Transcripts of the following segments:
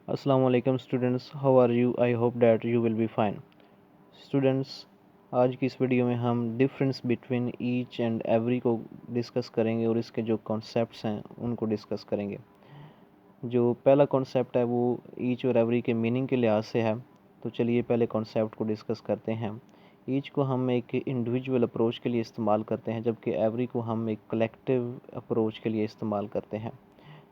अस्सलाम वालेकुम students, how are you? I hope that you will be fine. Students, आज की इस वीडियो में हम difference between each and every को डिस्कस करेंगे और इसके जो कॉन्सेप्ट्स हैं उनको डिस्कस करेंगे। जो पहला कॉन्सेप्ट है वो ईच और एवरी के मीनिंग के लिहाज से है। तो चलिए पहले कॉन्सेप्ट को डिस्कस करते हैं। ईच को हम एक इंडिविजुअल अप्रोच के लिए इस्तेमाल करते हैं, जबकि एवरी को हम एक कलेक्टिव अप्रोच के लिए इस्तेमाल करते हैं।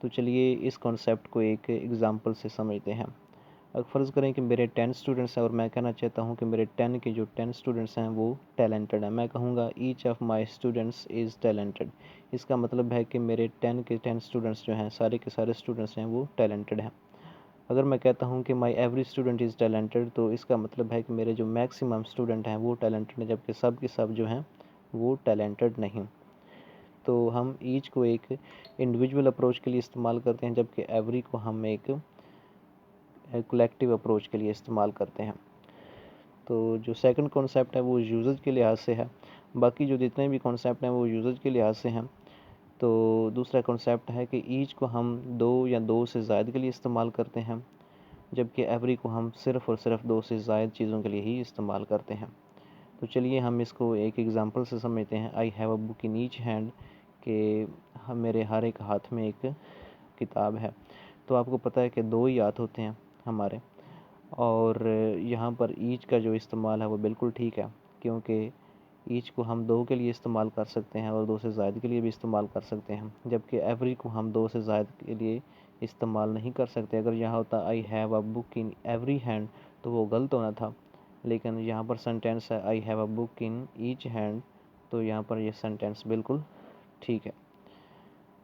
तो चलिए इस कॉन्सेप्ट को एक एग्ज़ाम्पल से समझते हैं। अब फ़र्ज़ करें कि मेरे 10 स्टूडेंट्स हैं और मैं कहना चाहता हूँ कि मेरे 10 के जो 10 स्टूडेंट्स हैं वो टैलेंटेड हैं। मैं कहूँगा each of my students is talented. इसका मतलब है कि मेरे 10 के 10 स्टूडेंट्स जो हैं, सारे के सारे स्टूडेंट्स हैं वो टैलेंटेड हैं। अगर मैं कहता हूँ कि माई एवरी स्टूडेंट इज़ टैलेंटेड, तो इसका मतलब है कि मेरे जो मैक्सिमम स्टूडेंट हैं वो टैलेंटेड हैं, जबकि सब के सब जो हैं वो टैलेंटेड नहीं। तो हम ईच को एक इंडिविजुअल अप्रोच के लिए इस्तेमाल करते हैं, जबकि एवरी को हम एक कलेक्टिव अप्रोच के लिए इस्तेमाल करते हैं। तो जो सेकंड कॉन्सेप्ट है वो यूजेज के लिहाज से है। बाकी जो जितने भी कॉन्सेप्ट हैं वो यूजेज के लिहाज से हैं। तो दूसरा कॉन्सेप्ट है कि ईच को हम दो या दो से ज़ायद के लिए इस्तेमाल करते हैं, जबकि एवरी को हम सिर्फ़ और सिर्फ दो से ज़ायद चीज़ों के लिए ही इस्तेमाल करते हैं। तो चलिए हम इसको एक एग्ज़ाम्पल से समझते हैं। I have a book in each hand, कि हम मेरे हर एक हाथ में एक किताब है। तो आपको पता है कि दो ही हाथ होते हैं हमारे, और यहाँ पर ईच का जो इस्तेमाल है वो बिल्कुल ठीक है, क्योंकि ईच को हम दो के लिए इस्तेमाल कर सकते हैं और दो से ज़ायद के लिए भी इस्तेमाल कर सकते हैं, जबकि एवरी को हम दो से ज़ायद के लिए इस्तेमाल नहीं कर सकते। अगर यहाँ होता I have a book in every hand तो वो गलत होना था, लेकिन यहाँ पर सेंटेंस है I have a book in each hand, तो यहाँ पर ये सेंटेंस बिल्कुल ठीक है।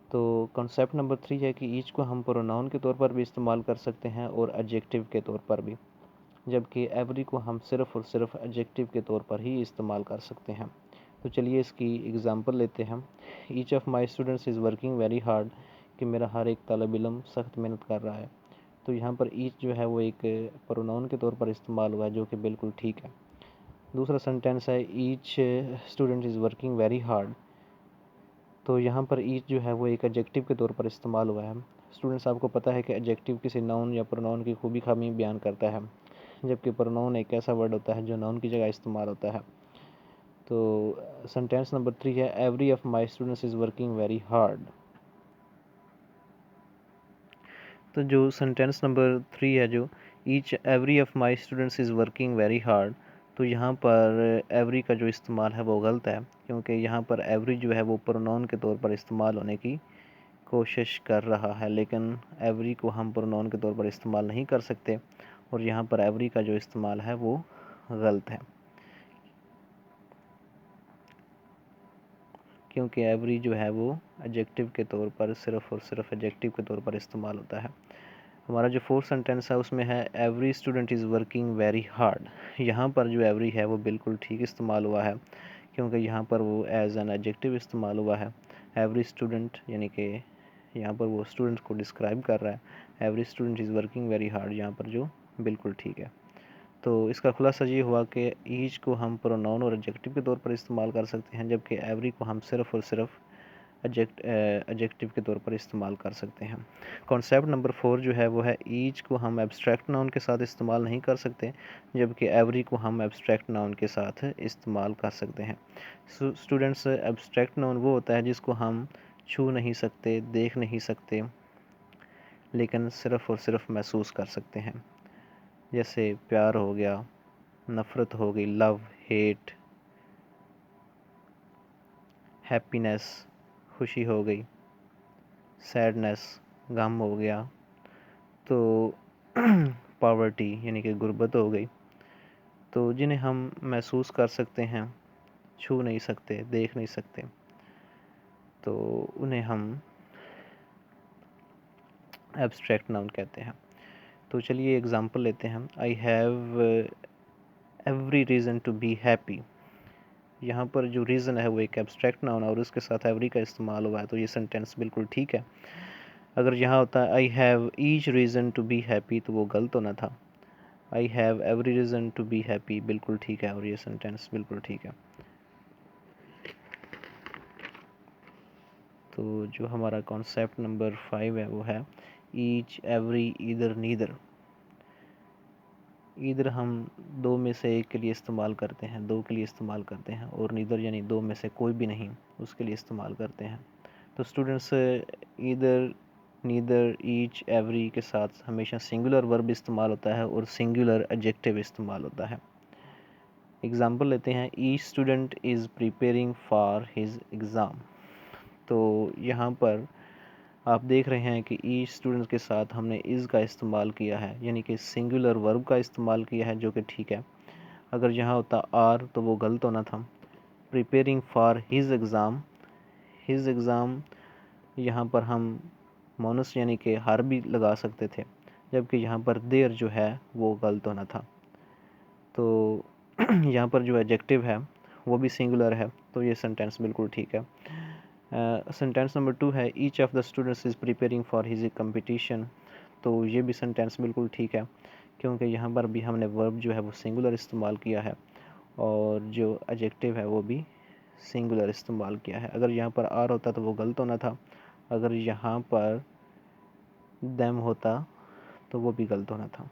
तो कॉन्सेप्ट नंबर 3 है कि ईच को हम प्रोनाउन के तौर पर भी इस्तेमाल कर सकते हैं और एडजेक्टिव के तौर पर भी, जबकि एवरी को हम सिर्फ़ और सिर्फ एडजेक्टिव के तौर पर ही इस्तेमाल कर सकते हैं। तो चलिए इसकी एग्ज़ाम्पल लेते हैं। Each of my students is working very hard, कि मेरा हर एक तालिब इल्म सख्त मेहनत कर रहा है। तो यहाँ पर ईच जो है वो एक प्रोनाउन के तौर पर इस्तेमाल हुआ है, जो कि बिल्कुल ठीक है। दूसरा सेंटेंस है each student is working very hard, तो यहाँ पर ईच जो है वो एक एडजेक्टिव के तौर पर इस्तेमाल हुआ है। स्टूडेंट्स, आपको पता है कि एडजेक्टिव किसी नाउन या प्रोनाउन की खूबी खामी बयान करता है, जबकि प्रोनाउन एक ऐसा वर्ड होता है जो नाउन की जगह इस्तेमाल होता है। तो सेंटेंस नंबर 3 है every of my students is working very hard. तो जो सेंटेंस नंबर 3 है, जो each every of my students is working very hard, तो यहाँ पर एवरी का जो इस्तेमाल है वो गलत है, क्योंकि यहाँ पर एवरी जो है वो प्रोनाउन के तौर पर इस्तेमाल होने की कोशिश कर रहा है, लेकिन एवरी को हम प्रोनाउन के तौर पर इस्तेमाल नहीं कर सकते, और यहाँ पर एवरी का जो इस्तेमाल है वो गलत है, क्योंकि एवरी जो है वो एडजेक्टिव के तौर पर सिर्फ़ और सिर्फ एडजेक्टिव के तौर पर इस्तेमाल होता है। हमारा जो फोर्थ सेंटेंस है उसमें है every student is working very hard. यहाँ पर जो एवरी है वो बिल्कुल ठीक इस्तेमाल हुआ है, क्योंकि यहाँ पर वो एज एन एडजेक्टिव इस्तेमाल हुआ है। एवरी स्टूडेंट यानी कि यहाँ पर वो स्टूडेंट को डिस्क्राइब कर रहा है। Every student is working very hard यहाँ पर जो बिल्कुल ठीक है। तो इसका खुलासा ये हुआ कि ईच को हम प्रोनाउन और एडजेक्टिव के तौर पर इस्तेमाल कर सकते हैं, जबकि एवरी को हम सिर्फ़ और सिर्फ एडजेक्टिव के तौर पर इस्तेमाल कर सकते हैं। कॉन्सेप्ट नंबर 4 जो है वो है ईच को हम एब्स्ट्रैक्ट नाउन के साथ इस्तेमाल नहीं कर सकते, जबकि एवरी को हम एब्स्ट्रैक्ट नाउन के साथ इस्तेमाल कर सकते हैं। स्टूडेंट्स, एब्स्ट्रैक्ट नाउन वो होता है जिसको हम छू नहीं सकते, देख नहीं सकते, लेकिन सिर्फ़ और सिर्फ महसूस कर सकते हैं। जैसे प्यार हो गया, नफ़रत हो गई, लव, हेट, हैप्पीनेस, खुशी हो गई, सैडनेस, गम हो गया, तो पॉवर्टी यानी कि गुर्बत हो गई। तो जिन्हें हम महसूस कर सकते हैं, छू नहीं सकते, देख नहीं सकते, तो उन्हें हम एब्स्ट्रैक्ट नाउन कहते हैं। तो चलिए एग्ज़ाम्पल लेते हैं। I have every reason to be happy. यहाँ पर जो रीज़न है वो एक एब्स्ट्रैक्ट नाउन है और उसके साथ एवरी का इस्तेमाल हुआ है, तो ये सेंटेंस बिल्कुल ठीक है। अगर यहाँ होता है I have each reason to be happy, तो वो गलत होना था। I have every reason to be happy बिल्कुल ठीक है और ये सेंटेंस बिल्कुल ठीक है। तो जो हमारा कॉन्सेप्ट नंबर 5 है वो है each, every, either, neither. Either हम दो में से एक के लिए इस्तेमाल करते हैं, दो के लिए इस्तेमाल करते हैं, और नीदर यानी दो में से कोई भी नहीं, उसके लिए इस्तेमाल करते हैं। तो students, either, neither, each, every के साथ हमेशा सिंगुलर वर्ब इस्तेमाल होता है और सिंगुलर एडजेक्टिव इस्तेमाल होता है। एग्ज़ाम्पल लेते हैं, each student is preparing for his exam. तो यहाँ पर आप देख रहे हैं कि ईच स्टूडेंट के साथ हमने इज़ का इस्तेमाल किया है, यानी कि सिंगुलर वर्ब का इस्तेमाल किया है, जो कि ठीक है। अगर यहाँ होता आर तो वो गलत होना था। Preparing for his exam, his exam यहाँ पर हम मोनस यानी कि हर भी लगा सकते थे, जबकि यहाँ पर देयर जो है वो गलत होना था। तो यहाँ पर जो एडजेक्टिव है वो भी सिंगुलर है, तो ये सेंटेंस बिल्कुल ठीक है। सेंटेंस नंबर 2 है, each of the students is preparing for his competition. तो ये भी सेंटेंस बिल्कुल ठीक है, क्योंकि यहाँ पर भी हमने वर्ब जो है वो सिंगुलर इस्तेमाल किया है और जो एडजेक्टिव है वो भी सिंगुलर इस्तेमाल किया है। अगर यहाँ पर आर होता तो वो गलत होना था, अगर यहाँ पर देम होता तो वो भी गलत होना था,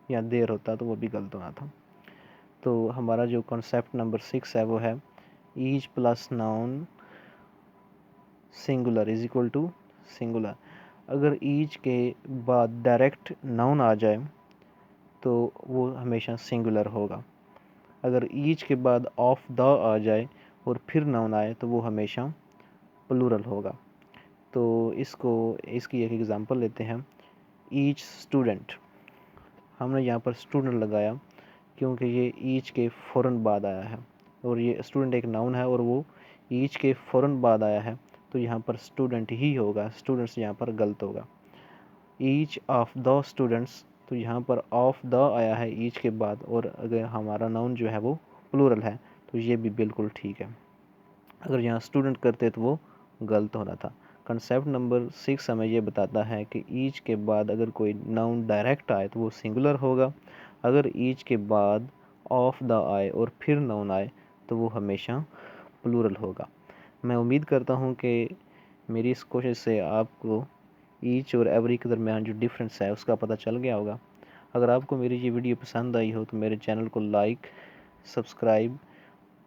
या देर होता तो वो भी गलत होना था। तो हमारा जो कॉन्सेप्ट नंबर 6 है वो है each plus noun singular is equal to singular. अगर ईच के बाद डायरेक्ट नाउन आ जाए तो वो हमेशा सिंगुलर होगा। अगर ईच के बाद ऑफ द आ जाए और फिर नाउन आए तो वो हमेशा प्लूरल होगा। तो इसकी एक एग्ज़ाम्पल लेते हैं, ईच स्टूडेंट। हमने यहाँ पर स्टूडेंट लगाया क्योंकि ये ईच के फ़ौरन बाद आया है, और ये स्टूडेंट एक नाउन है और वो ईच के फ़ौरन बाद आया है, तो यहाँ पर स्टूडेंट ही होगा, स्टूडेंट्स यहाँ पर गलत होगा। ईच ऑफ द स्टूडेंट्स, तो यहाँ पर ऑफ द आया है ईच के बाद, और अगर हमारा नाउन जो है वो प्लूरल है तो ये भी बिल्कुल ठीक है। अगर यहाँ स्टूडेंट करते तो वो गलत होना था। कंसेप्ट नंबर 6 हमें ये बताता है कि ईच के बाद अगर कोई नाउन डायरेक्ट आए तो वो सिंगुलर होगा, अगर ईच के बाद ऑफ द आए और फिर नाउन आए तो वो हमेशा प्लूरल होगा। मैं उम्मीद करता हूँ कि मेरी इस कोशिश से आपको ईच और एवरी के दरमियान जो डिफरेंस है उसका पता चल गया होगा। अगर आपको मेरी ये वीडियो पसंद आई हो तो मेरे चैनल को लाइक, सब्सक्राइब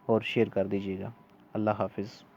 और शेयर कर दीजिएगा। अल्लाह हाफिज़।